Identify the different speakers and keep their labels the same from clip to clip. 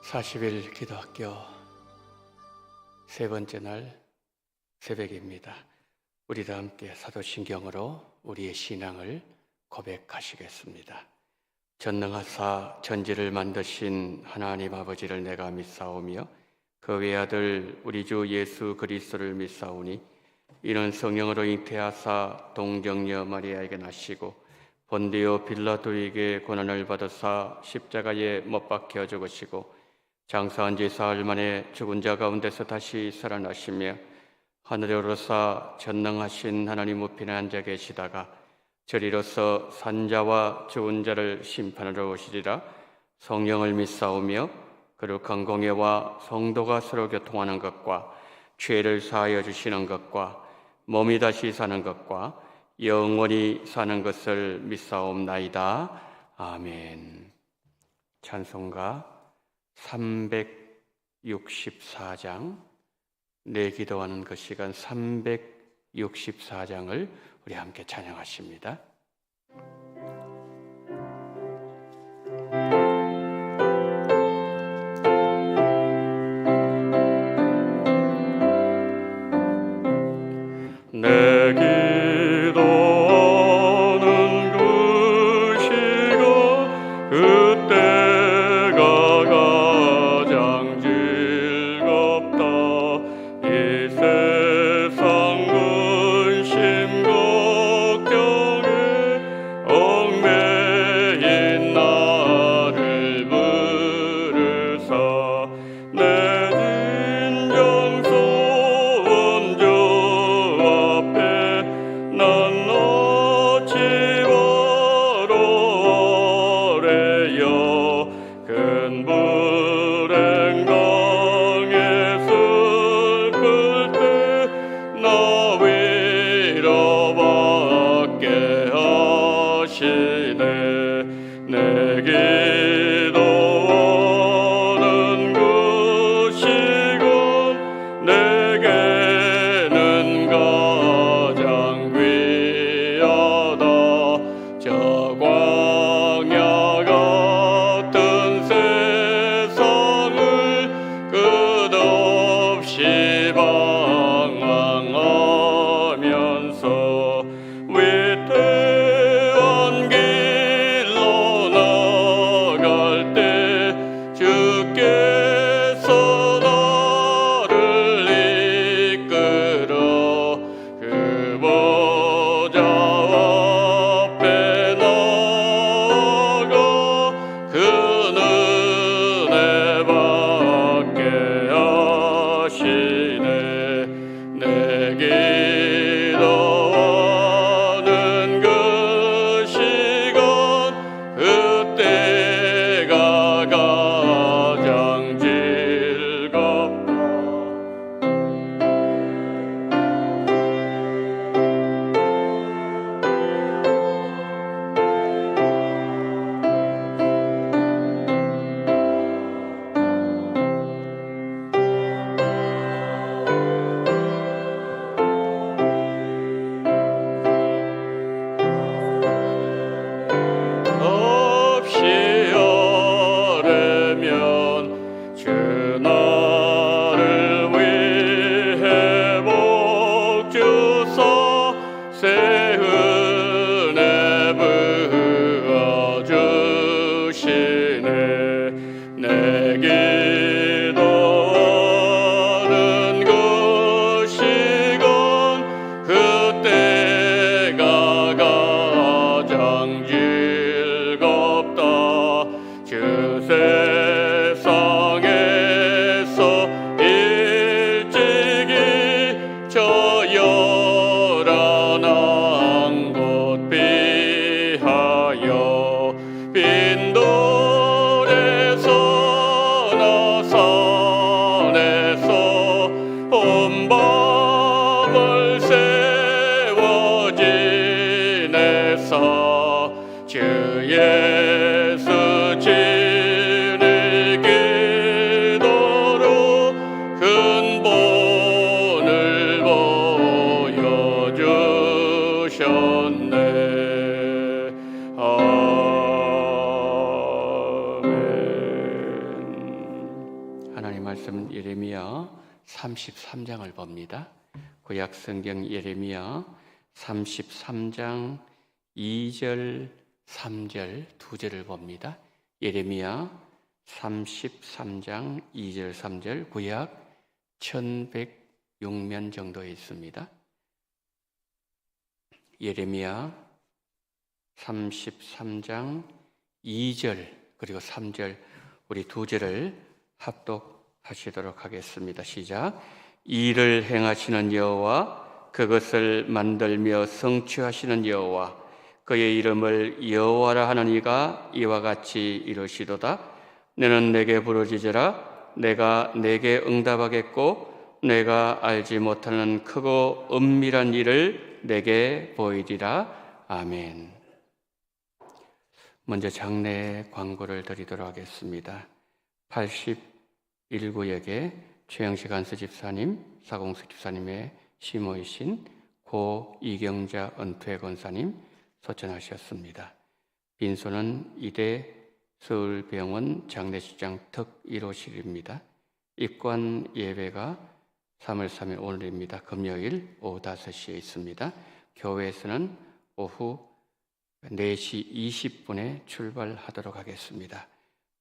Speaker 1: 40일 기도학교 세 번째 날 새벽입니다. 우리 다 함께 사도신경으로 우리의 신앙을 고백하시겠습니다. 전능하사 천지를 만드신 하나님 아버지를 내가 믿사오며 그 외아들 우리 주 예수 그리스도를 믿사오니 이는 성령으로 잉태하사 동정녀 마리아에게 나시고 본디오 빌라도에게 고난을 받으사 십자가에 못 박혀 죽으시고 장사한 지 사흘 만에 죽은 자 가운데서 다시 살아나시며 하늘에 오르사 전능하신 하나님 우편에 앉아 계시다가 저리로서 산자와 죽은 자를 심판하러 오시리라. 성령을 믿사오며 거룩한 공예와 성도가 서로 교통하는 것과 죄를 사하여 주시는 것과 몸이 다시 사는 것과 영원히 사는 것을 믿사옵나이다. 아멘. 찬송가 364장, 내 기도하는 그 시간 364장을 우리 함께 찬양하십니다. 내 기도하는 그 시간 그때가 가장 즐겁다. 이 세상 근심 걱정에 얽매인 나를 부르사 내 진정성 주 앞에 난 놓지 버려래요. 큰 불행 당해 슬플 때 나 위로받게 하시네. 내 기도하는 그 시간 내게는 가장 귀하다. 저 광야 같은 세상을 끝없이 방황하면서 위태한 길로 나갈 때 주께서 나를 이끌어 그 보좌 앞에 나아가 그 은혜 받게 하시네. 내 기도하는 그 시간 그때가 가장 즐겁다. 없이 하려면 주 나를 위해 복 주사 새 은혜 부어주시네. 내 기도하는 그 시간 그때가 가장 즐겁다. 주 세상에서 일찍이 저 요란한 곳 피하여 빈돌에서나 산에서 온 밤을 세워 지내사 주 예수 진
Speaker 2: 말씀은 예레미야 33장을 봅니다. 구약 성경 예레미야 33장 2절, 3절 두 절을 봅니다. 예레미야 33장 2절, 3절 구약 1106면 정도에 있습니다. 예레미야 33장 2절 그리고 3절 우리 두 절을 합독하시도록 하겠습니다. 시작. 이를 행하시는 여호와, 그것을 만들며 성취하시는 여호와, 그의 이름을 여호와라 하는 이가 이와 같이 이르시도다. 너는 내게 부르짖으라. 내가 내게 응답하겠고 내가 알지 못하는 크고 은밀한 일을 내게 보이리라. 아멘. 먼저 장례 광고를 드리도록 하겠습니다. 81구역에 최영식 안수 집사님, 사공숙 집사님의 시모이신 고 이경자 은퇴 권사님 소천하셨습니다. 빈소는 이대 서울병원 장례식장 특 1호실입니다. 입관 예배가 3월 3일 오늘입니다. 금요일 오후 5시에 있습니다. 교회에서는 오후 4시 20분에 출발하도록 하겠습니다.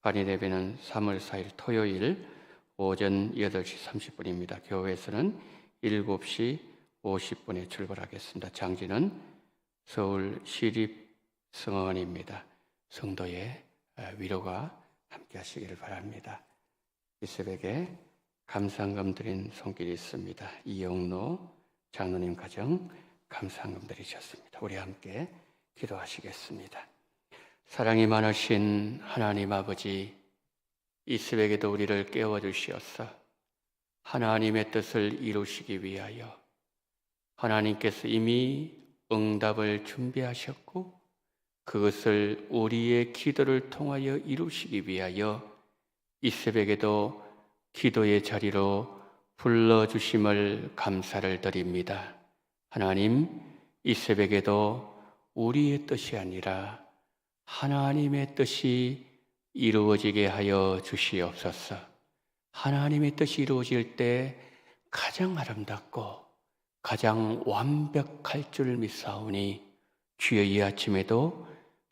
Speaker 2: 관일 예배는 3월 4일 토요일 오전 8시 30분입니다. 교회에서는 7시 50분에 출발하겠습니다. 장지는 서울 시립성원입니다. 성도의 위로가 함께 하시기를 바랍니다. 이 새벽에 감사헌금 드린 손길이 있습니다. 이영로 장로님 가정 감사헌금 드리셨습니다. 우리 함께 기도하시겠습니다. 사랑이 많으신 하나님 아버지, 이 새벽에도 우리를 깨워주시옵소서. 하나님의 뜻을 이루시기 위하여 하나님께서 이미 응답을 준비하셨고 그것을 우리의 기도를 통하여 이루시기 위하여 이 새벽에도 기도의 자리로 불러주심을 감사를 드립니다. 하나님, 이 새벽에도 우리의 뜻이 아니라 하나님의 뜻이 이루어지게 하여 주시옵소서. 하나님의 뜻이 이루어질 때 가장 아름답고 가장 완벽할 줄 믿사오니 주여 이 아침에도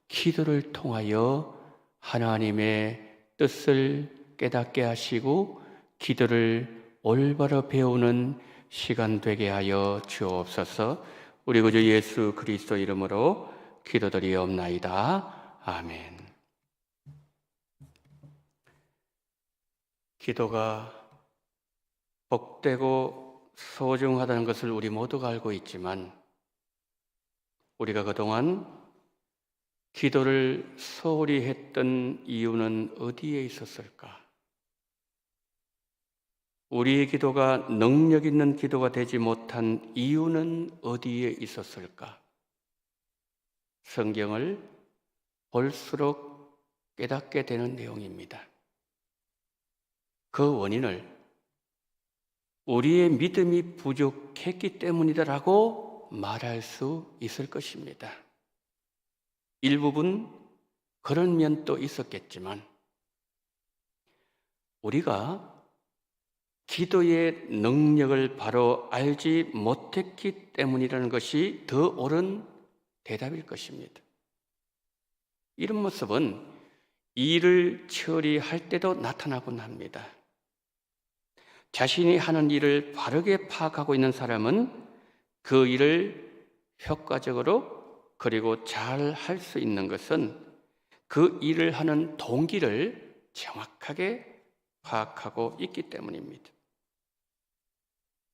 Speaker 2: 기도를 통하여 하나님의 뜻을 깨닫게 하시고 기도를 올바로 배우는 시간 되게 하여 주옵소서. 우리 구주 예수 그리스도 이름으로 기도드리옵나이다. 아멘. 기도가 복되고 소중하다는 것을 우리 모두가 알고 있지만 우리가 그동안 기도를 소홀히 했던 이유는 어디에 있었을까? 우리의 기도가 능력 있는 기도가 되지 못한 이유는 어디에 있었을까? 성경을 볼수록 깨닫게 되는 내용입니다. 그 원인을 우리의 믿음이 부족했기 때문이다라고 말할 수 있을 것입니다. 일부분 그런 면도 있었겠지만 우리가 기도의 능력을 바로 알지 못했기 때문이라는 것이 더 옳은 대답일 것입니다. 이런 모습은 일을 처리할 때도 나타나곤 합니다. 자신이 하는 일을 바르게 파악하고 있는 사람은 그 일을 효과적으로 그리고 잘 할 수 있는 것은 그 일을 하는 동기를 정확하게 파악하고 있기 때문입니다.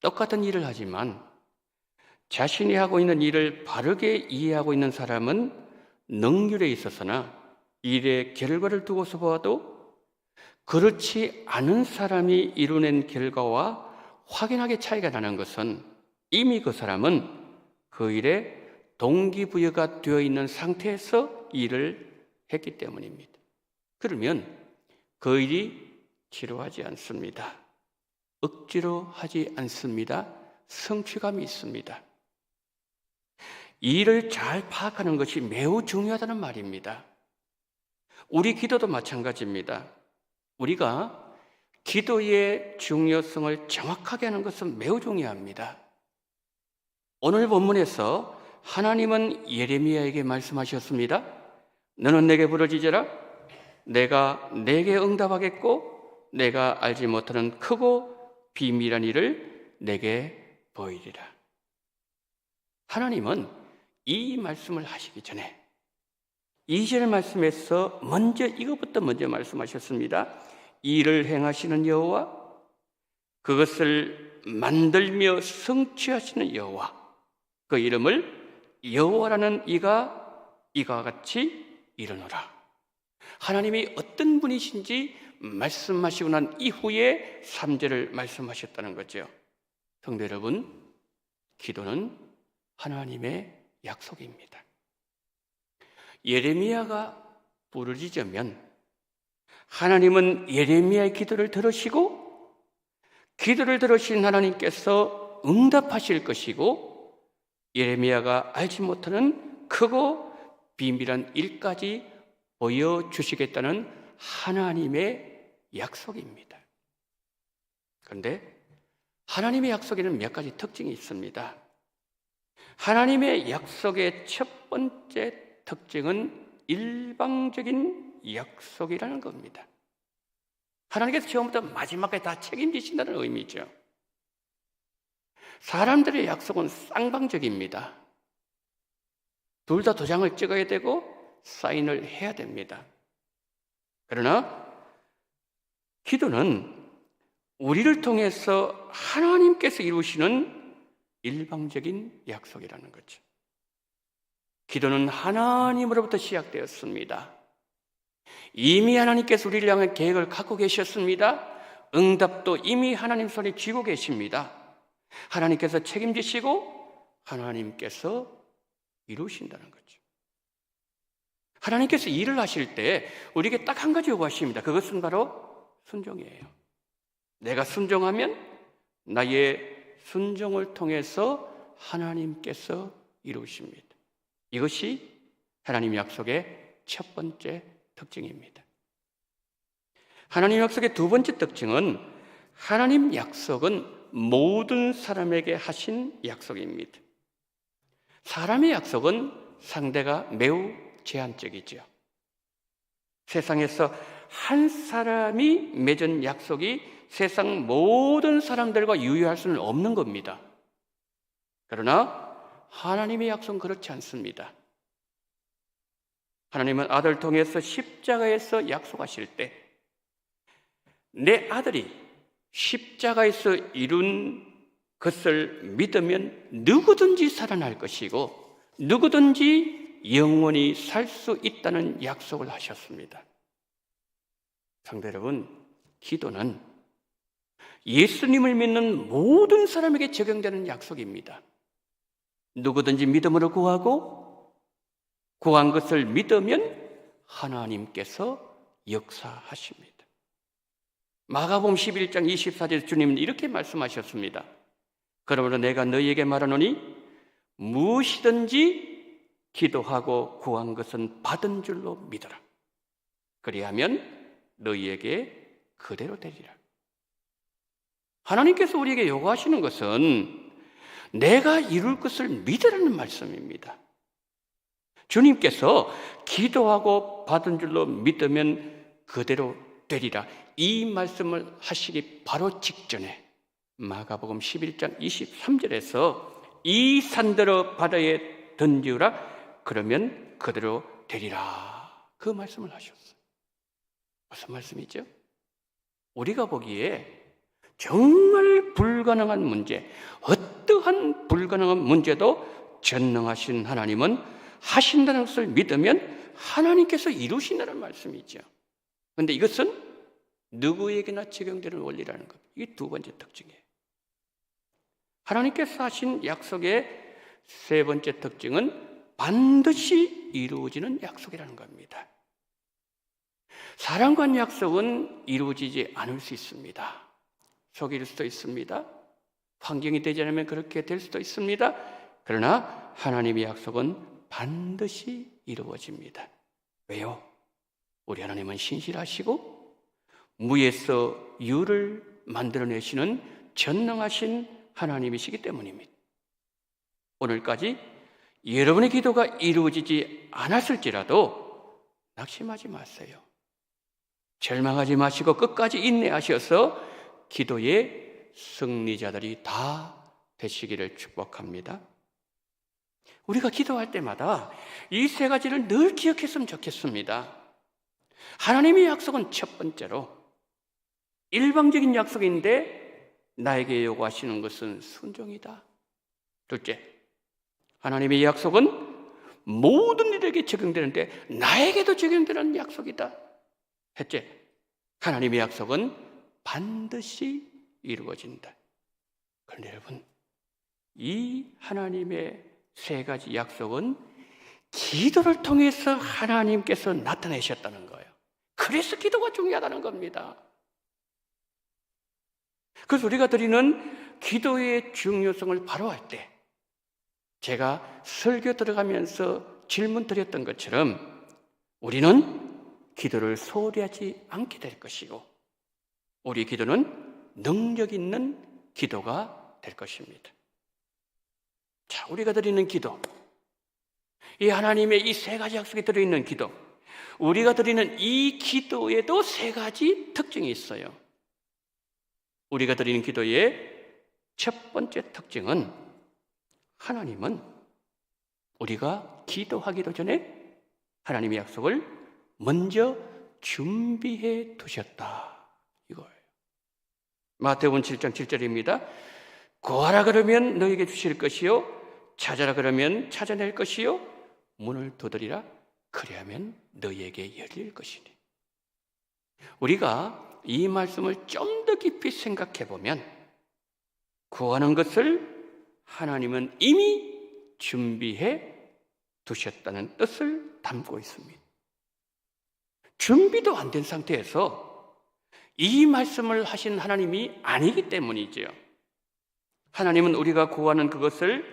Speaker 2: 똑같은 일을 하지만 자신이 하고 있는 일을 바르게 이해하고 있는 사람은 능률에 있어서나 일의 결과를 두고서 보아도 그렇지 않은 사람이 이뤄낸 결과와 확연하게 차이가 나는 것은 이미 그 사람은 그 일에 동기부여가 되어 있는 상태에서 일을 했기 때문입니다. 그러면 그 일이 지루하지 않습니다. 억지로 하지 않습니다. 성취감이 있습니다. 일을 잘 파악하는 것이 매우 중요하다는 말입니다. 우리 기도도 마찬가지입니다. 우리가 기도의 중요성을 정확하게 하는 것은 매우 중요합니다. 오늘 본문에서 하나님은 예레미야에게 말씀하셨습니다. 너는 내게 부르짖으라. 내가 내게 응답하겠고 내가 알지 못하는 크고 비밀한 일을 내게 보이리라. 하나님은 이 말씀을 하시기 전에 2절 말씀에서 이것부터 먼저 말씀하셨습니다. 일을 행하시는 여호와, 그것을 만들며 성취하시는 여호와, 그 이름을 여호와라는 이가 이와 같이 이르노라. 하나님이 어떤 분이신지 말씀하시고 난 이후에 3절을 말씀하셨다는 거죠. 성도 여러분, 기도는 하나님의 약속입니다. 예레미야가 부르짖으면 하나님은 예레미야의 기도를 들으시고 기도를 들으신 하나님께서 응답하실 것이고 예레미야가 알지 못하는 크고 비밀한 일까지 보여주시겠다는 하나님의 약속입니다. 그런데 하나님의 약속에는 몇 가지 특징이 있습니다. 하나님의 약속의 첫 번째 특징은 일방적인 약속이라는 겁니다. 하나님께서 처음부터 마지막까지 다 책임지신다는 의미죠. 사람들의 약속은 쌍방적입니다. 둘 다 도장을 찍어야 되고 사인을 해야 됩니다. 그러나 기도는 우리를 통해서 하나님께서 이루시는 일방적인 약속이라는 거죠. 기도는 하나님으로부터 시작되었습니다. 이미 하나님께서 우리를 향한 계획을 갖고 계셨습니다. 응답도 이미 하나님 손에 쥐고 계십니다. 하나님께서 책임지시고 하나님께서 이루신다는 거죠. 하나님께서 일을 하실 때 우리에게 딱 한 가지 요구하십니다. 그것은 바로 순종이에요. 내가 순종하면 나의 순종을 통해서 하나님께서 이루십니다. 이것이 하나님 약속의 첫 번째 특징입니다. 하나님 약속의 두 번째 특징은 하나님 약속은 모든 사람에게 하신 약속입니다. 사람의 약속은 상대가 매우 제한적이죠. 세상에서 한 사람이 맺은 약속이 세상 모든 사람들과 유효할 수는 없는 겁니다. 그러나 하나님의 약속은 그렇지 않습니다. 하나님은 아들 통해서 십자가에서 약속하실 때 내 아들이 십자가에서 이룬 것을 믿으면 누구든지 살아날 것이고 누구든지 영원히 살 수 있다는 약속을 하셨습니다. 성도 여러분, 기도는 예수님을 믿는 모든 사람에게 적용되는 약속입니다. 누구든지 믿음으로 구하고 구한 것을 믿으면 하나님께서 역사하십니다. 마가복음 11장 24절에 주님은 이렇게 말씀하셨습니다. 그러므로 내가 너희에게 말하노니 무엇이든지 기도하고 구한 것은 받은 줄로 믿어라. 그리하면 너희에게 그대로 되리라. 하나님께서 우리에게 요구하시는 것은 내가 이룰 것을 믿으라는 말씀입니다. 주님께서 기도하고 받은 줄로 믿으면 그대로 되리라. 이 말씀을 하시기 바로 직전에 마가복음 11장 23절에서 이 산대로 바다에 던지우라. 그러면 그대로 되리라. 그 말씀을 하셨어요. 무슨 말씀이죠? 우리가 보기에 정말 불가능한 문제, 어떠한 불가능한 문제도 전능하신 하나님은 하신다는 것을 믿으면 하나님께서 이루신다는 말씀이죠. 그런데 이것은 누구에게나 적용되는 원리라는 것. 이게 두 번째 특징이에요. 하나님께서 하신 약속의 세 번째 특징은 반드시 이루어지는 약속이라는 겁니다. 사람과 한 약속은 이루어지지 않을 수 있습니다. 속일 수도 있습니다. 환경이 되지 않으면 그렇게 될 수도 있습니다. 그러나 하나님의 약속은 반드시 이루어집니다. 왜요? 우리 하나님은 신실하시고 무에서 유를 만들어내시는 전능하신 하나님이시기 때문입니다. 오늘까지 여러분의 기도가 이루어지지 않았을지라도 낙심하지 마세요. 절망하지 마시고 끝까지 인내하셔서 기도의 승리자들이 다 되시기를 축복합니다. 우리가 기도할 때마다 이 세 가지를 늘 기억했으면 좋겠습니다. 하나님의 약속은 첫 번째로 일방적인 약속인데 나에게 요구하시는 것은 순종이다. 둘째, 하나님의 약속은 모든 일에게 적용되는데 나에게도 적용되는 약속이다. 셋째, 하나님의 약속은 반드시 이루어진다. 그런데 여러분, 이 하나님의 세 가지 약속은 기도를 통해서 하나님께서 나타내셨다는 거예요. 그래서 기도가 중요하다는 겁니다. 그래서 우리가 드리는 기도의 중요성을 바로 알 때, 제가 설교 들어가면서 질문 드렸던 것처럼 우리는 기도를 소홀히 하지 않게 될 것이고, 우리 기도는 능력 있는 기도가 될 것입니다. 자, 우리가 드리는 기도, 이 하나님의 이 세 가지 약속이 들어있는 기도, 우리가 드리는 이 기도에도 세 가지 특징이 있어요. 우리가 드리는 기도의 첫 번째 특징은 하나님은 우리가 기도하기도 전에 하나님의 약속을 먼저 준비해 두셨다, 이거예요. 마태복음 7장 7절입니다. 구하라 그러면 너에게 주실 것이요, 찾아라 그러면 찾아낼 것이요, 문을 두드리라 그리하면 너에게 열릴 것이니. 우리가 이 말씀을 좀 더 깊이 생각해 보면 구하는 것을 하나님은 이미 준비해 두셨다는 뜻을 담고 있습니다. 준비도 안 된 상태에서 이 말씀을 하신 하나님이 아니기 때문이죠. 하나님은 우리가 구하는 그것을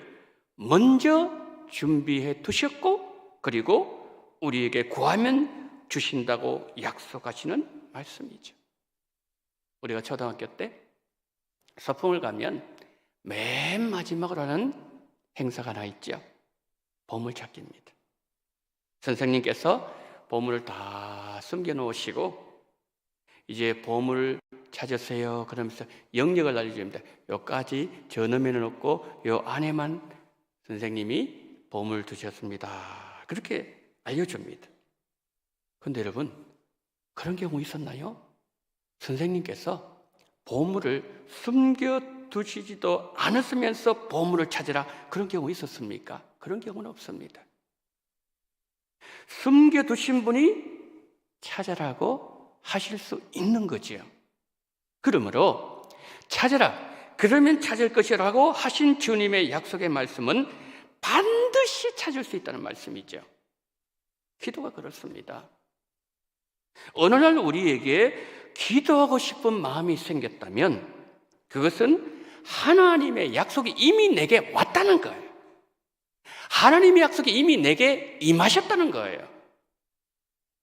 Speaker 2: 먼저 준비해 두셨고, 그리고 우리에게 구하면 주신다고 약속하시는 말씀이죠. 우리가 초등학교 때 서풍을 가면 맨 마지막으로 하는 행사가 하나 있죠. 보물찾기입니다. 선생님께서 보물을 다 숨겨 놓으시고 이제 보물 찾으세요 그러면서 영역을 알려줍니다. 요까지 저너면은 없고 요 안에만 선생님이 보물 두셨습니다. 그렇게 알려줍니다. 그런데 여러분, 그런 경우 있었나요? 선생님께서 보물을 숨겨두시지도 않았으면서 보물을 찾으라, 그런 경우 있었습니까? 그런 경우는 없습니다. 숨겨두신 분이 찾아라고 하실 수 있는 거지요. 그러므로 찾아라 그러면 찾을 것이라고 하신 주님의 약속의 말씀은 반드시 찾을 수 있다는 말씀이죠. 기도가 그렇습니다. 어느 날 우리에게 기도하고 싶은 마음이 생겼다면 그것은 하나님의 약속이 이미 내게 왔다는 거예요. 하나님의 약속이 이미 내게 임하셨다는 거예요.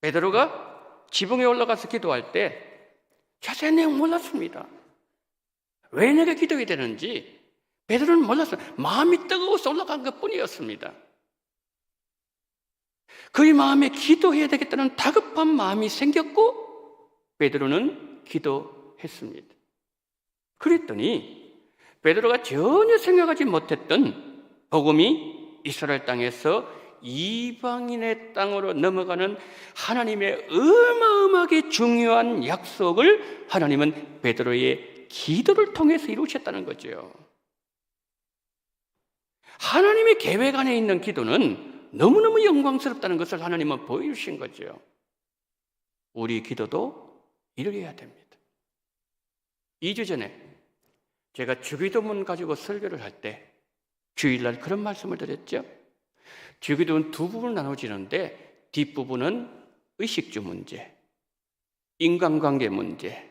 Speaker 2: 베드로가 지붕에 올라가서 기도할 때 자세한 내용 몰랐습니다. 왜 내가 기도해야 되는지 베드로는 몰랐어요. 마음이 뜨거워서 올라간 것뿐이었습니다. 그의 마음에 기도해야 되겠다는 다급한 마음이 생겼고 베드로는 기도했습니다. 그랬더니 베드로가 전혀 생각하지 못했던 복음이 이스라엘 땅에서 이방인의 땅으로 넘어가는 하나님의 어마어마하게 중요한 약속을 하나님은 베드로의 기도를 통해서 이루셨다는 거죠. 하나님의 계획 안에 있는 기도는 너무너무 영광스럽다는 것을 하나님은 보여주신 거죠. 우리 기도도 이루어야 됩니다. 2주 전에 제가 주기도문 가지고 설교를 할 때 주일날 그런 말씀을 드렸죠. 주기도문 두 부분으로 나눠지는데 뒷부분은 의식주 문제, 인간관계 문제,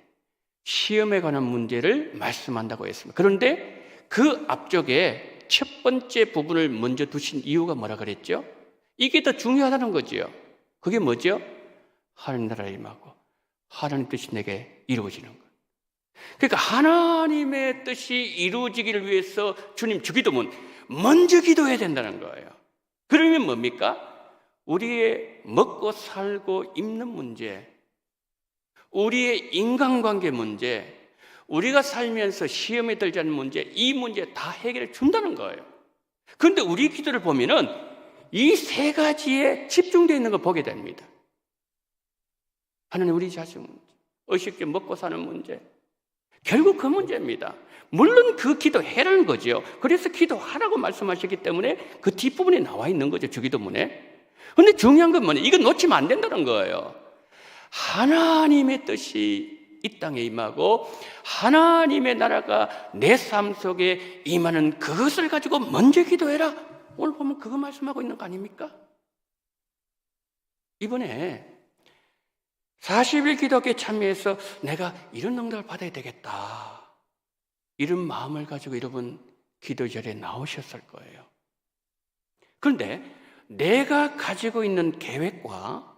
Speaker 2: 시험에 관한 문제를 말씀한다고 했습니다. 그런데 그 앞쪽에 첫 번째 부분을 먼저 두신 이유가 뭐라 그랬죠? 이게 더 중요하다는 거지요. 그게 뭐죠? 하나님 나라를 임하고 하나님 뜻이 내게 이루어지는 거예요. 그러니까 하나님의 뜻이 이루어지기를 위해서 주님 주기도문 먼저 기도해야 된다는 거예요. 그러면 뭡니까? 우리의 먹고 살고 입는 문제, 우리의 인간관계 문제, 우리가 살면서 시험에 들지 않는 문제, 이 문제 다 해결해 준다는 거예요. 그런데 우리 기도를 보면은 이 세 가지에 집중되어 있는 걸 보게 됩니다. 하나님, 우리 자식 문제, 의식주 먹고 사는 문제, 결국 그 문제입니다. 물론 그 기도해라는 거죠. 그래서 기도하라고 말씀하셨기 때문에 그 뒷부분에 나와 있는 거죠, 주기도문에. 그런데 중요한 건 뭐냐? 이건 놓치면 안 된다는 거예요. 하나님의 뜻이 이 땅에 임하고 하나님의 나라가 내 삶 속에 임하는 그것을 가지고 먼저 기도해라. 오늘 보면 그거 말씀하고 있는 거 아닙니까? 이번에 40일 기도에 참여해서 내가 이런 응답을 받아야 되겠다, 이런 마음을 가지고 여러분 기도절에 나오셨을 거예요. 그런데 내가 가지고 있는 계획과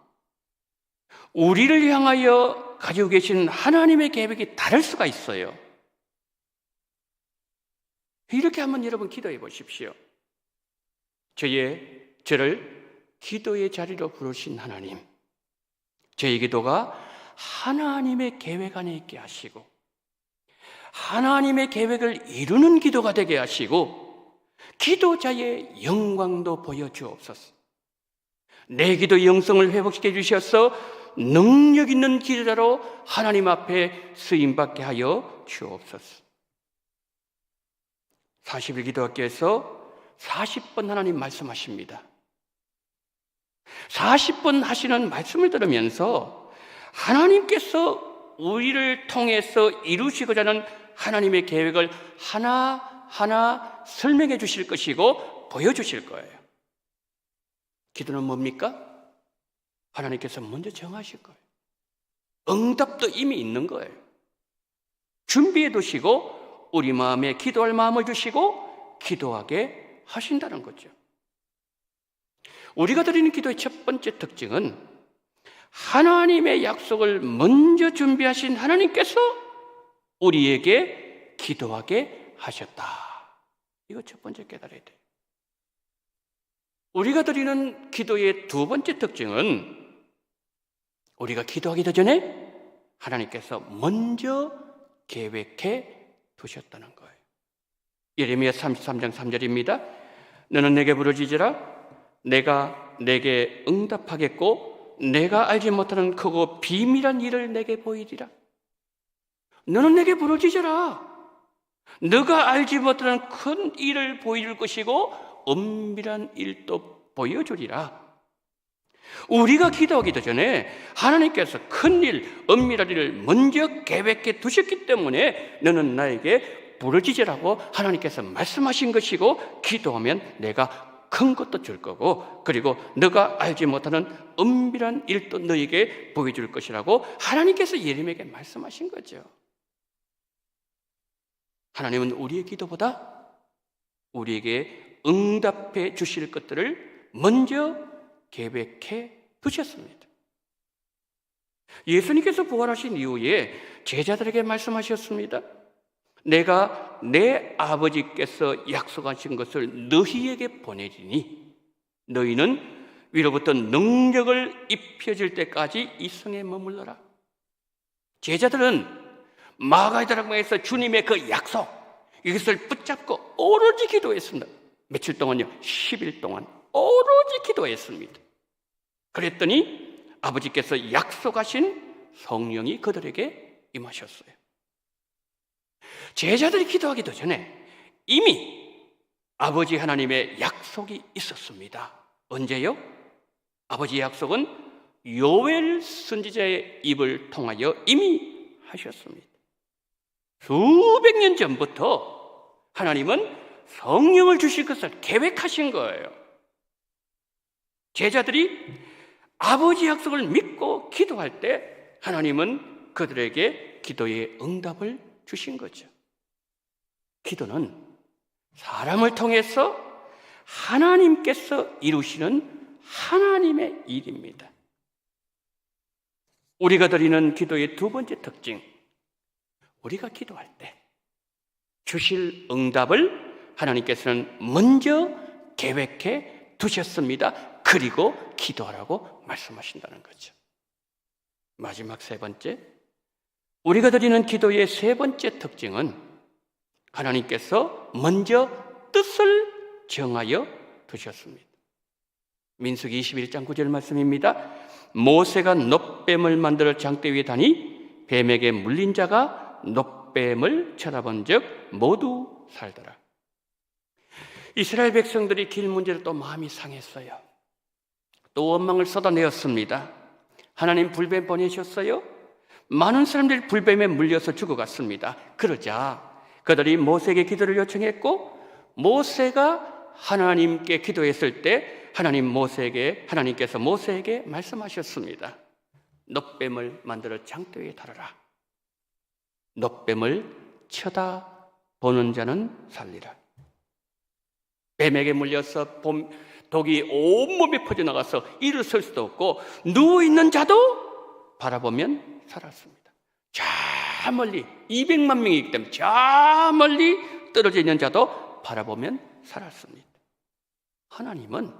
Speaker 2: 우리를 향하여 가지고 계신 하나님의 계획이 다를 수가 있어요. 이렇게 한번 여러분 기도해 보십시오. 저를 기도의 자리로 부르신 하나님, 저의 기도가 하나님의 계획 안에 있게 하시고 하나님의 계획을 이루는 기도가 되게 하시고 기도자의 영광도 보여주옵소서. 내 기도 영성을 회복시켜 주셔서 능력 있는 기도자로 하나님 앞에 쓰임받게 하여 주옵소서. 40일 기도학교에서 40번 하나님 말씀하십니다. 40번 하시는 말씀을 들으면서 하나님께서 우리를 통해서 이루시고자 하는 하나님의 계획을 하나하나 설명해 주실 것이고 보여주실 거예요. 기도는 뭡니까? 하나님께서 먼저 정하실 거예요. 응답도 이미 있는 거예요. 준비해 두시고 우리 마음에 기도할 마음을 주시고 기도하게 하신다는 거죠. 우리가 드리는 기도의 첫 번째 특징은 하나님의 약속을 먼저 준비하신 하나님께서 우리에게 기도하게 하셨다. 이거 첫 번째 깨달아야 돼요. 우리가 드리는 기도의 두 번째 특징은 우리가 기도하기도 전에 하나님께서 먼저 계획해 두셨다는 거예요. 예레미야 33장 3절입니다. 너는 내게 부르짖으라. 내가 내게 응답하겠고 내가 알지 못하는 크고 비밀한 일을 내게 보이리라. 너는 내게 부르짖으라. 너가 알지 못하는 큰 일을 보여줄 것이고 은밀한 일도 보여주리라. 우리가 기도하기도 전에 하나님께서 큰 일, 은밀한 일을 먼저 계획해 두셨기 때문에 너는 나에게 부르짖으라고 하나님께서 말씀하신 것이고 기도하면 내가 큰 것도 줄 거고 그리고 너가 알지 못하는 은밀한 일도 너에게 보여줄 것이라고 하나님께서 예레미야에게 말씀하신 거죠. 하나님은 우리의 기도보다 우리에게 응답해 주실 것들을 먼저 계획해 두셨습니다. 예수님께서 부활하신 이후에 제자들에게 말씀하셨습니다. 내가 내 아버지께서 약속하신 것을 너희에게 보내리니 너희는 위로부터 능력을 입혀질 때까지 이 성에 머물러라. 제자들은 마가다락방에서 주님의 그 약속, 이것을 붙잡고 오로지 기도했습니다. 며칠 동안요? 10일 동안 오로지 기도했습니다. 그랬더니 아버지께서 약속하신 성령이 그들에게 임하셨어요. 제자들이 기도하기도 전에 이미 아버지 하나님의 약속이 있었습니다. 언제요? 아버지의 약속은 요엘 선지자의 입을 통하여 이미 하셨습니다. 수백 년 전부터 하나님은 성령을 주실 것을 계획하신 거예요. 제자들이 아버지 약속을 믿고 기도할 때 하나님은 그들에게 기도의 응답을 주신 거죠. 기도는 사람을 통해서 하나님께서 이루시는 하나님의 일입니다. 우리가 드리는 기도의 두 번째 특징, 우리가 기도할 때 주실 응답을 하나님께서는 먼저 계획해 두셨습니다. 그리고 기도하라고 말씀하신다는 거죠. 마지막 세 번째, 우리가 드리는 기도의 세 번째 특징은 하나님께서 먼저 뜻을 정하여 두셨습니다. 민수기 21장 9절 말씀입니다. 모세가 놋뱀을 만들어 장대 위에 다니 뱀에게 물린 자가 놋뱀을 쳐다본 적 모두 살더라. 이스라엘 백성들이 길 문제로 또 마음이 상했어요. 또 원망을 쏟아내었습니다. 하나님 불뱀 보내셨어요? 많은 사람들이 불뱀에 물려서 죽어갔습니다. 그러자 그들이 모세에게 기도를 요청했고, 모세가 하나님께 기도했을 때 하나님께서 모세에게 말씀하셨습니다. 놋뱀을 만들어 장대 위에 달아라. 놋뱀을 쳐다보는 자는 살리라. 뱀에게 물려서 독이 온몸에 퍼져나가서 일어설 수도 없고 누워있는 자도 바라보면 살았습니다. 저 멀리 200만 명이기 때문에 저 멀리 떨어져 있는 자도 바라보면 살았습니다. 하나님은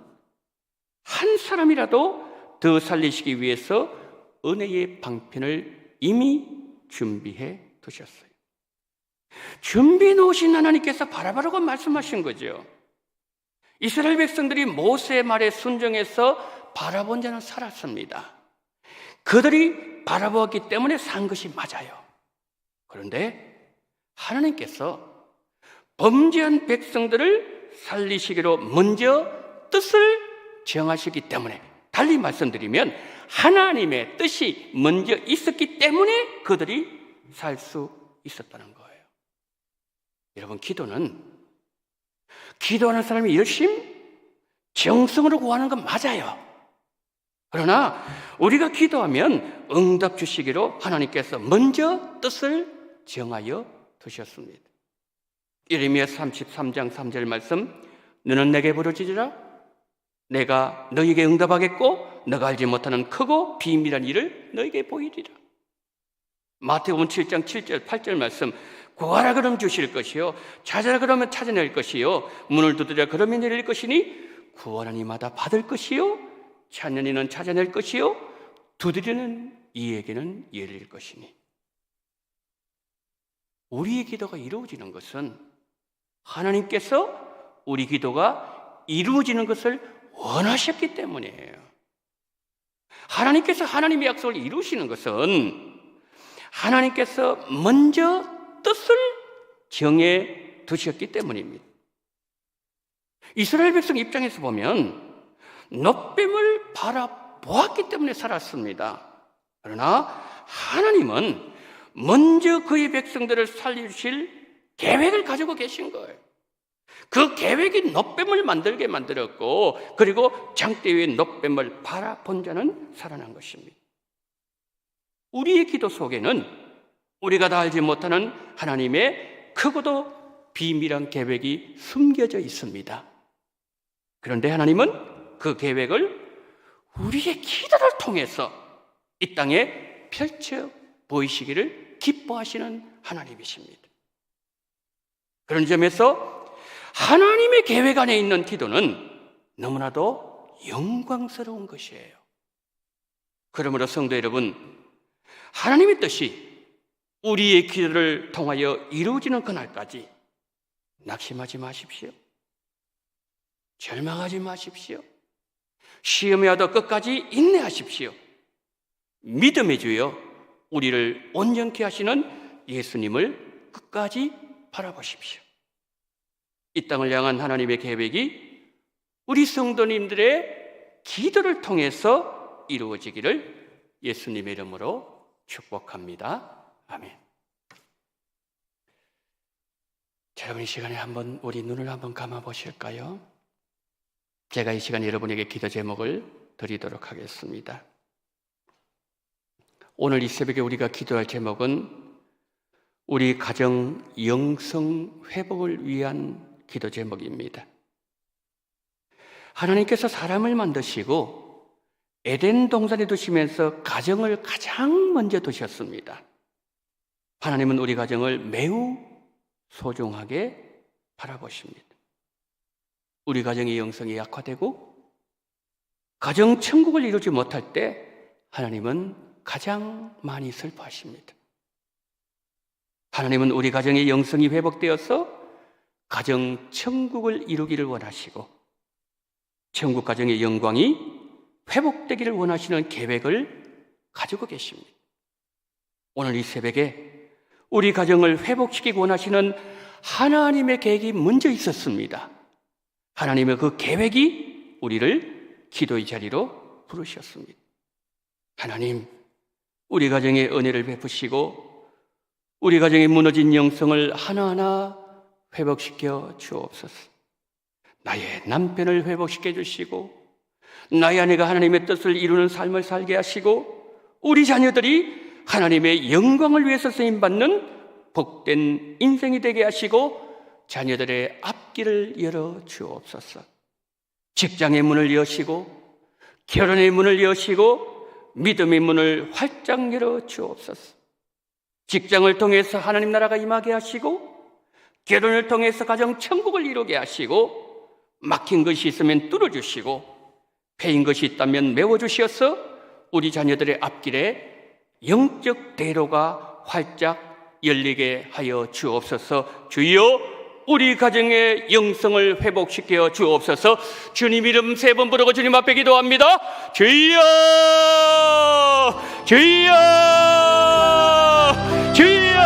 Speaker 2: 한 사람이라도 더 살리시기 위해서 은혜의 방편을 이미 준비해 두셨어요. 준비해 놓으신 하나님께서 바라보라고 말씀하신 거죠. 이스라엘 백성들이 모세의 말에 순종해서 바라본 자는 살았습니다. 그들이 바라보았기 때문에 산 것이 맞아요. 그런데 하나님께서 범죄한 백성들을 살리시기로 먼저 뜻을 정하시기 때문에, 달리 말씀드리면 하나님의 뜻이 먼저 있었기 때문에 그들이 살 수 있었다는 거예요. 여러분, 기도하는 사람이 열심 정성으로 구하는 건 맞아요. 그러나 우리가 기도하면 응답 주시기로 하나님께서 먼저 뜻을 정하여 두셨습니다. 예레미야 33장 3절 말씀, 너는 내게 부르짖으라. 내가 너에게 응답하겠고 너가 알지 못하는 크고 비밀한 일을 너에게 보이리라. 마태복음 7장 7절 8절 말씀, 구하라 그러면 주실 것이요 찾으라 그러면 찾아낼 것이요 문을 두드리라 그러면 열릴 것이니 구하는 이마다 받을 것이요 찾는 이는 찾아낼 것이요 두드리는 이에게는 열릴 것이니. 우리의 기도가 이루어지는 것은 하나님께서 우리 기도가 이루어지는 것을 원하셨기 때문이에요. 하나님께서 하나님의 약속을 이루시는 것은 하나님께서 먼저 뜻을 정해 두셨기 때문입니다. 이스라엘 백성 입장에서 보면 놋뱀을 바라보았기 때문에 살았습니다. 그러나 하나님은 먼저 그의 백성들을 살리실 계획을 가지고 계신 거예요. 그 계획이 놋뱀을 만들게 만들었고, 그리고 장대 위에 놋뱀을 바라본 자는 살아난 것입니다. 우리의 기도 속에는 우리가 다 알지 못하는 하나님의 크고도 비밀한 계획이 숨겨져 있습니다. 그런데 하나님은 그 계획을 우리의 기도를 통해서 이 땅에 펼쳐 보이시기를 기뻐하시는 하나님이십니다. 그런 점에서 하나님의 계획 안에 있는 기도는 너무나도 영광스러운 것이에요. 그러므로 성도 여러분, 하나님의 뜻이 우리의 기도를 통하여 이루어지는 그날까지 낙심하지 마십시오. 절망하지 마십시오. 시험에 와도 끝까지 인내하십시오. 믿음의 주여 우리를 온전케 하시는 예수님을 끝까지 바라보십시오. 이 땅을 향한 하나님의 계획이 우리 성도님들의 기도를 통해서 이루어지기를 예수님의 이름으로 축복합니다. 아멘. 자, 여러분, 이 시간에 우리 눈을 한번 감아 보실까요? 제가 이 시간에 여러분에게 기도 제목을 드리도록 하겠습니다. 오늘 이 새벽에 우리가 기도할 제목은 우리 가정 영성 회복을 위한 기도 제목입니다. 하나님께서 사람을 만드시고 에덴 동산에 두시면서 가정을 가장 먼저 두셨습니다. 하나님은 우리 가정을 매우 소중하게 바라보십니다. 우리 가정의 영성이 약화되고 가정 천국을 이루지 못할 때 하나님은 가장 많이 슬퍼하십니다. 하나님은 우리 가정의 영성이 회복되어서 가정 천국을 이루기를 원하시고 천국 가정의 영광이 회복되기를 원하시는 계획을 가지고 계십니다. 오늘 이 새벽에 우리 가정을 회복시키기 원하시는 하나님의 계획이 먼저 있었습니다. 하나님의 그 계획이 우리를 기도의 자리로 부르셨습니다. 하나님, 우리 가정에 은혜를 베푸시고 우리 가정의 무너진 영성을 하나하나 회복시켜 주옵소서. 나의 남편을 회복시켜 주시고 나의 아내가 하나님의 뜻을 이루는 삶을 살게 하시고 우리 자녀들이 하나님의 영광을 위해서 쓰임받는 복된 인생이 되게 하시고 자녀들의 앞길을 열어 주옵소서. 직장의 문을 여시고 결혼의 문을 여시고 믿음의 문을 활짝 열어 주옵소서. 직장을 통해서 하나님 나라가 임하게 하시고 결혼을 통해서 가정 천국을 이루게 하시고 막힌 것이 있으면 뚫어주시고 패인 것이 있다면 메워주시어서 우리 자녀들의 앞길에 영적 대로가 활짝 열리게 하여 주옵소서. 주여, 우리 가정의 영성을 회복시켜 주옵소서. 주님 이름 3번 부르고 주님 앞에 기도합니다. 주여, 주여, 주여.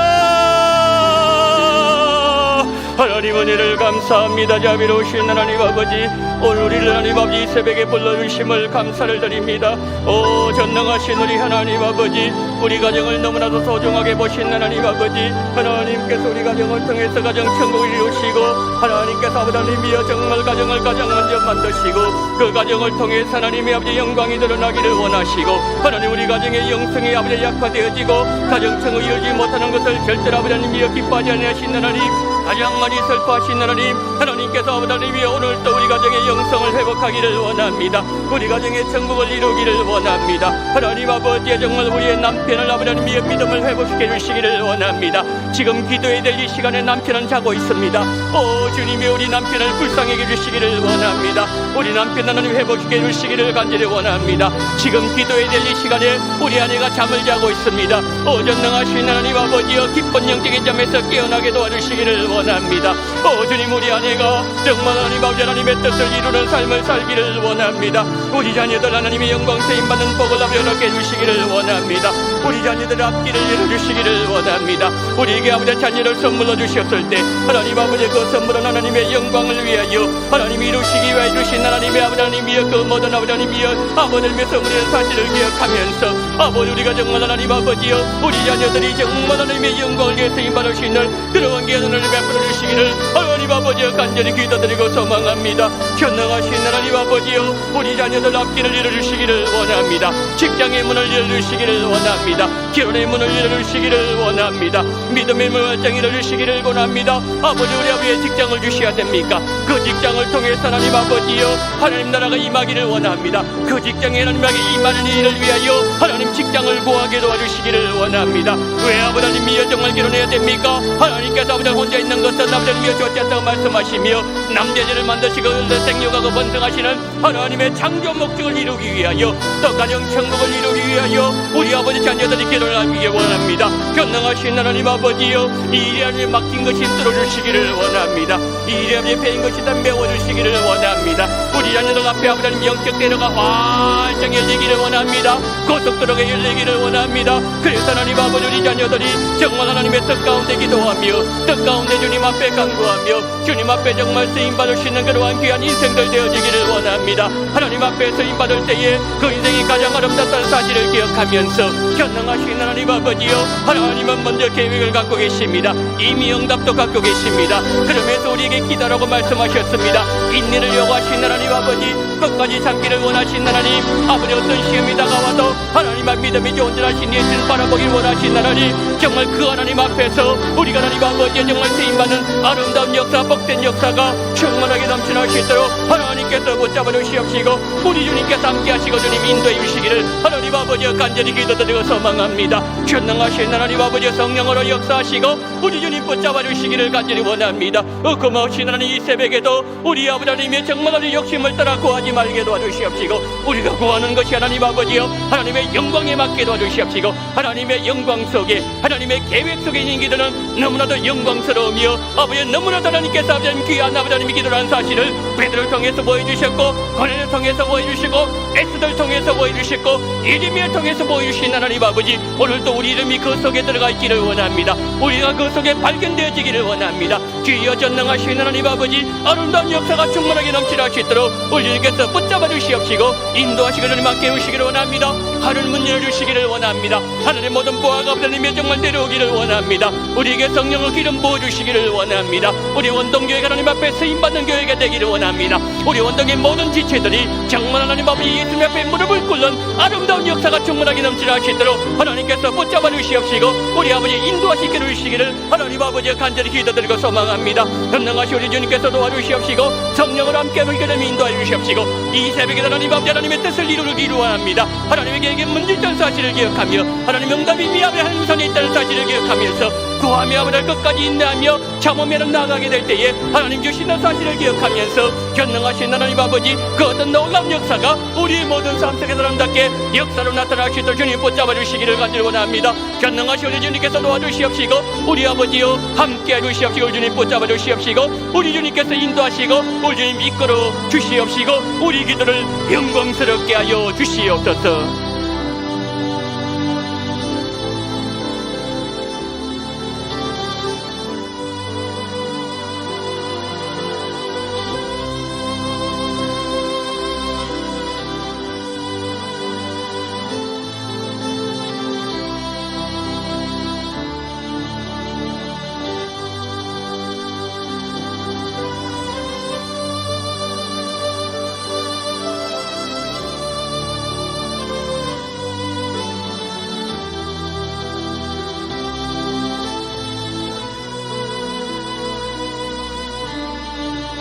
Speaker 2: 하나님 은혜를 감사합니다. 자비로우신 하나님 아버지, 오늘 우리를 하나님 아버지 이 새벽에 불러주심을 감사를 드립니다. 오 전능하신 우리 하나님 아버지, 우리 가정을 너무나도 소중하게 보신 하나님 아버지, 하나님께서 우리 가정을 통해서 가정 천국을 이루시고 하나님께서 하나님이여 정말 가정을 가장 먼저 만드시고 그 가정을 통해서 하나님의 아버지 영광이 드러나기를 원하시고 하나님 우리 가정의 영성이 아버지 약화되어지고 가정 천국을 이루지 못하는 것을 절대로 아버지 하나님이여 기뻐하지 않으신 하나님, 가장 많이 슬퍼하신 하나님, 하나님께서 아버지 하나님이여 오늘 또 우리 가정의 영성을 회복하기를 원합니다. 우리 가정의 천국을 이루기를 원합니다. 하나님 아버지, 정말 우리의 남편을 아버지 하나님이여 믿음을 회복시켜 주시기를 원합니다. 지금 기도해야 될 이 시간에 남편은 자고 있습니다. 오 주님이 우리 남편을 불쌍히 해주시기를 원합니다. 우리 남편 하나님 회복시켜 주시기를 간절히 원합니다. 지금 기도해야 될 이 시간에 우리 아내가 잠을 자고 있습니다. 오 전능하신 하나님 아버지여 기쁜 영적인 잠에서 깨어나게 도와주시기를 원합니다. 오 주님, 우리 아내가 정말 하나님 아버지 하나님의 뜻을 이루는 삶을 살기를 원합니다. 우리 자녀들 하나님의 영광 세임받는 복을 아버지 해주시기를 원합니다. 우리 자녀들 앞길을 열어주시기를 원합니다. 우리에게 아버지 자녀를 선물로 주셨을 때 하나님 아버지 그 선물은 하나님의 영광을 위하여 하나님이 이루시기 위하여 주신 하나님의 아버지 하나님이여 그 모든 아버지 하나님이여 아버지의 선물의 사실을 기억하면서 아버지 우리가 정말 하나님 아버지여 우리 자녀들이 정말 하나님의 영광을 위해 쓰임받을 수 있는 그러한 기회를 베풀어 주시기를 하나님 아버지여 간절히 기도드리고 소망합니다. 전능하신 하나님 아버지여 우리 자녀들 앞길을 열어주시기를 원합니다. 직장의 문을 열어주시기를 원합니다. 결혼의 문을 열어주시기를 원합니다. 믿음의 문을 활짝 열어주시기를 원합니다. 아버지, 우리 아버지의 직장을 주셔야 됩니까? 그 직장을 통해서 하나님 아버지여 하나님 나라가 임하기를 원합니다. 그 직장에 하나님에게 임하는 일을 위하여 하나님 직장을 구하게 도와주시기를 원합니다. 왜 아버지 하나님이여 정말 결혼해야 됩니까? 하나님께서 아버지 혼자 있는 것은 아버지 하나님이여 좋지 않다고 말씀하시며 남자들을 만드시고 생육하고 번성하시는 하나님의 창조 목적을 이루기 위하여 또 가정 천국을 이루기 위하여 우리 아버지 자녀들이 결혼하기 원합니다. 전능하신 하나님 아버지여 이 일에 하나님 막힌 것이 뚫어주시기를 원합니다. 이 일에 하나님 패인 것이 다 메워주시기를 원합니다. 우리 자녀들 앞에 아버지 하나님 영적 대로가 활짝 열리기를 원합니다. 고속도로가 열리기를 원합니다. 그래서 하나님 아버지 우리 자녀들이 정말 하나님의 뜻 가운데 기도하며 뜻 가운데 주님 앞에 간구하며 주님 앞에 정말 쓰임받을 수 있는 그러한 귀한 인생들 되어지기를 원합니다. 하나님 앞에 쓰임받을 때에 그 인생이 가장 아름답다는 사실을 기억하면서 전능하신 하나님 아버지여 하나님은 먼저 계획을 갖고 계십니다. 이미 응답도 갖고 계십니다. 그러면서 우리에게 우리에게 기도라고 말씀하셨습니다. 인내를 요구하신 하나님 아버지, 끝까지 참기를 원하신 하나님 아버지, 어떤 시험이 다가와도 하나님의 믿음이 온전하신 예수를 바라보길 원하신 하나님, 정말 그 하나님 앞에서 우리가 하나님 아버지의 정말 쓰임받는 아름다운 역사, 복된 역사가 충만하게 넘치는 수 있도록 하나님께서 붙잡아 주시옵시고 우리 주님께서 함께 하시고 주님 인도해 주시기를 하나님 아버지여 간절히 기도드리고 소망합니다. 전능하신 하나님 아버지여 성령으로 역사하시고 우리 주님 붙잡아 주시기를 간절히 원합니다. 고마우신 하나님, 이 새벽에도 우리 아버지 하나님의 정말 하나님 욕심을 따라 구하지 말게 도와주시옵시고 우리가 구하는 것이 하나님 아버지여 하나님의 영광에 맞게 도와주시옵시고 하나님의 영광 속에 하나님의 계획 속에 있는 기도는 너무나도 영광스러우며 아버지 너무나도 하나님께서 아버지 하나님 귀한 아버지 하나님의 기도라는 사실을 베드로를 통해서 보여주셨고 고넬을 통해서 보여주시고 에스더를 통해서 보여주셨고 예레미야를 통해서 보여주신 하나님 아버지, 오늘도 우리 이름이 그 속에 들어가 있기를 원합니다. 우리가 그 속에 발견되어지기를 원합니다. 주여 전능하신 하나님 아버지, 아름다운 역사가 충만하게 넘치라 할 수 있도록 우리 주님께서 붙잡아 주시옵시고 인도하시고 주님만 깨우시기를 원합니다. 하늘 문 열어주시기를 원합니다. 하늘의 모든 보화가 하나님의 정말 내려오기를 원합니다. 우리에게 성령의 기름 부어주시기를 원합니다. 우리 원동교회가 하나님 앞에 쓰임받는 교회가 되기를 원합니다. 우리 원동의 모든 지체들이 정말 하나님 아버지 예수님 앞에 무릎을 꿇는 아름다운 역사가 충만하게 넘치라 할 수 있도록 하나님께서 붙잡아 주시옵시고 우리 아버지 인도하시기를 주시기를 하나님 아버지 간절히 기도드리고 소망합니다. 전능하신 우리 주님께서 도와주시옵시고 성령을 함께 하시기를 인도하여 주시옵시고 이 새벽에 하나님 아버지 하나님의 뜻을 이루기를 원합니다. 하나님의 계획에 문제 있던 사실을 기억하며 하나님 응답이 미앞에 하나님 손에 있다는 사실을 기억하면서 구하며 아버지 끝까지 인내하며 참으며 나아가게 될 때에 하나님 주시는 사실을 기억하면서 전능하신 하나님 아버지 그 어떤 놀라운 역사가 우리의 모든 삶 속에 사람답게 역사로 나타날 수 있도록 주님 붙잡아 주시기를 간절히 원합니다. 전능하신 우리 주님께서 도와주시옵시고 우리 아버지여 함께 해주시옵시고 우리 주님 붙잡아 주시옵시고 우리 주님께서 인도하시고 우리 주님 이끌어 주시옵시고 우리 기도를 영광스럽게 하여 주시옵소서.